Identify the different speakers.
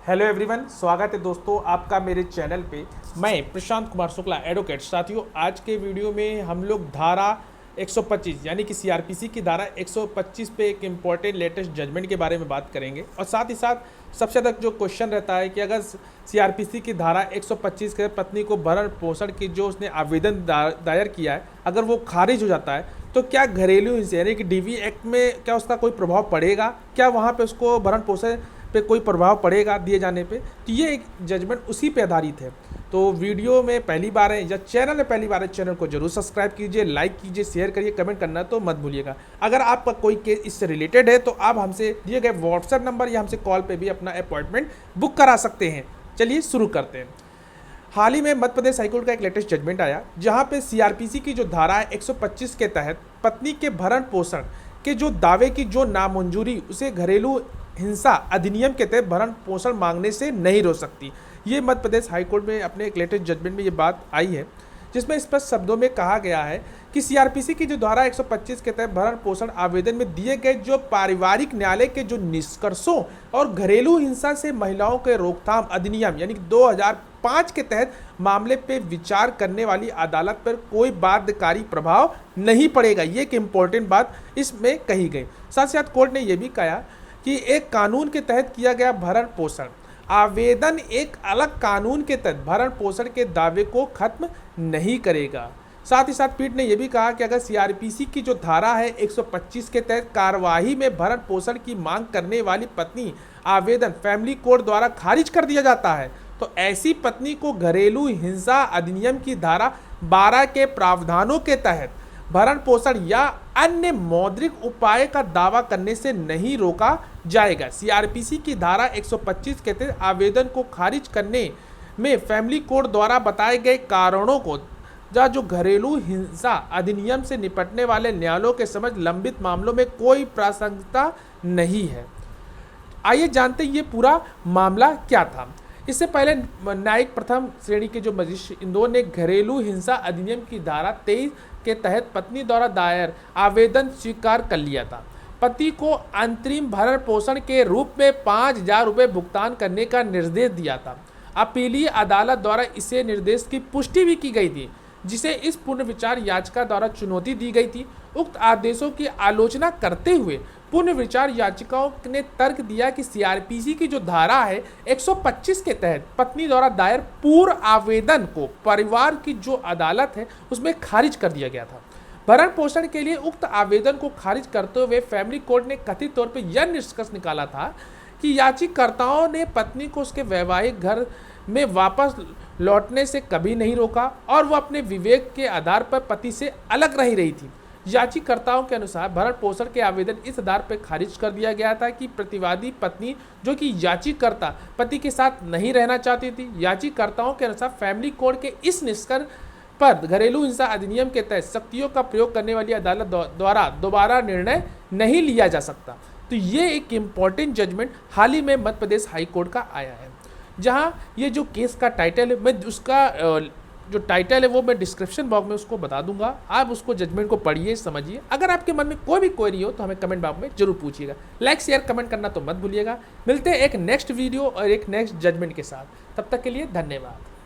Speaker 1: Hello everyone, स्वागत है दोस्तों आपका मेरे चैनल पे। मैं प्रशांत कुमार शुक्ला एडवोकेट। साथियों, आज के वीडियो में हम लोग धारा 125 यानी कि सीआरपीसी की धारा 125 पे एक इम्पॉर्टेंट लेटेस्ट जजमेंट के बारे में बात करेंगे और साथ ही साथ सबसे ज़्यादा जो क्वेश्चन रहता है कि अगर सीआरपीसी की धारा 125 के पत्नी को भरण पोषण की जो उसने आवेदन दायर किया है, अगर वो खारिज हो जाता है तो क्या घरेलू हिंसा यानी कि डीवी एक्ट में क्या उसका कोई प्रभाव पड़ेगा? क्या वहाँ पे उसको भरण पोषण पे कोई प्रभाव पड़ेगा दिए जाने पे? तो ये एक जजमेंट उसी पे आधारित है। तो वीडियो में पहली बार है या चैनल में पहली बार है, चैनल को जरूर सब्सक्राइब कीजिए, लाइक कीजिए, शेयर करिए, कमेंट करना तो मत भूलिएगा। अगर आपका कोई केस इससे रिलेटेड है तो आप हमसे दिए गए व्हाट्सएप नंबर या हमसे कॉल पे भी अपना अपॉइंटमेंट बुक करा सकते हैं। चलिए शुरू करते हैं। हाल ही में मध्य प्रदेश हाईकोर्ट का एक लेटेस्ट जजमेंट आया जहां पे सीआरपीसी की जो धारा है 125 के तहत पत्नी के भरण पोषण के जो दावे की जो नामंजूरी उसे घरेलू हिंसा अधिनियम के तहत भरण पोषण मांगने से नहीं रोक सकती। ये मध्य प्रदेश हाईकोर्ट में अपने एक लेटेस्ट जजमेंट में ये बात आई है, जिसमें स्पष्ट शब्दों में कहा गया है कि सीआरपीसी की जो धारा 125 के तहत भरण पोषण आवेदन में दिए गए जो पारिवारिक न्यायालय के जो निष्कर्षों और घरेलू हिंसा से महिलाओं के रोकथाम अधिनियम यानी कि 2005 के तहत मामले पे विचार करने वाली अदालत पर कोई बाध्यकारी प्रभाव नहीं पड़ेगा। ये एक इम्पोर्टेंट बात इसमें कही गई। साथ ही साथ कोर्ट ने यह भी कहा कि एक कानून के तहत किया गया भरण पोषण आवेदन एक अलग कानून के तहत भरण पोषण के दावे को खत्म नहीं करेगा। साथ ही साथ पीठ ने यह भी कहा कि अगर सीआरपीसी की जो धारा है 125 के तहत कार्यवाही में भरण पोषण की मांग करने वाली पत्नी आवेदन फैमिली कोर्ट द्वारा खारिज कर दिया जाता है तो ऐसी पत्नी को घरेलू हिंसा अधिनियम की धारा 12 के प्रावधानों के तहत भरण पोषण या अन्य मौद्रिक उपाय का दावा करने से नहीं रोका जाएगा। सीआरपीसी की धारा 125 के तहत आवेदन को खारिज करने में फैमिली कोर्ट द्वारा बताए गए कारणों को जो घरेलू हिंसा अधिनियम से निपटने वाले न्यायालयों के समझ लंबित मामलों में कोई प्रासंगिकता नहीं है। आइए जानते हैं ये पूरा मामला क्या था। इससे पहले न्यायिक प्रथम श्रेणी के जो मजिस्ट्रेट इंदौर ने घरेलू हिंसा अधिनियम की धारा 23 के तहत पत्नी द्वारा दायर आवेदन स्वीकार कर लिया था। पति को अंतरिम भरण पोषण के रूप में 5,000 रुपये भुगतान करने का निर्देश दिया था। अपीलीय अदालत द्वारा इसे निर्देश की पुष्टि भी की गई थी, जिसे इस पुनर्विचार याचिका द्वारा चुनौती दी गई थी। उक्त आदेशों की आलोचना करते हुए पुनर्विचार याचिकाओं ने तर्क दिया कि सीआरपीसी की जो धारा है 125 के तहत पत्नी द्वारा दायर पूर्व आवेदन को परिवार की जो अदालत है उसमें खारिज कर दिया गया था। भरण पोषण के लिए उक्त आवेदन को खारिज करते हुए फैमिली कोर्ट ने कथित तौर पर यह निष्कर्ष निकाला था कि याचिकाकर्ताओं ने पत्नी को उसके वैवाहिक घर में वापस लौटने से कभी नहीं रोका और वह अपने विवेक के आधार पर पति से अलग रह रही थी। याचिकाकर्ताओं के अनुसार भरण पोषण के आवेदन इस आधार पर खारिज कर दिया गया था कि प्रतिवादी पत्नी जो कि याचिकाकर्ता पति के साथ नहीं रहना चाहती थी। याचिकाकर्ताओं के अनुसार फैमिली कोर्ट के इस निष्कर्ष पर घरेलू हिंसा अधिनियम के तहत शक्तियों का प्रयोग करने वाली अदालत द्वारा दोबारा निर्णय नहीं लिया जा सकता। तो ये एक इम्पॉर्टेंट जजमेंट हाल ही में मध्य प्रदेश हाई कोर्ट का आया है, जहां ये जो केस का टाइटल है, मैं उसका जो टाइटल है वो मैं डिस्क्रिप्शन बॉक्स में उसको बता दूंगा। आप उसको जजमेंट को पढ़िए, समझिए। अगर आपके मन में कोई भी क्वेरी हो तो हमें कमेंट बॉक्स में जरूर पूछिएगा। लाइक शेयर कमेंट करना तो मत भूलिएगा। मिलते हैं एक नेक्स्ट वीडियो और एक नेक्स्ट जजमेंट के साथ। तब तक के लिए धन्यवाद।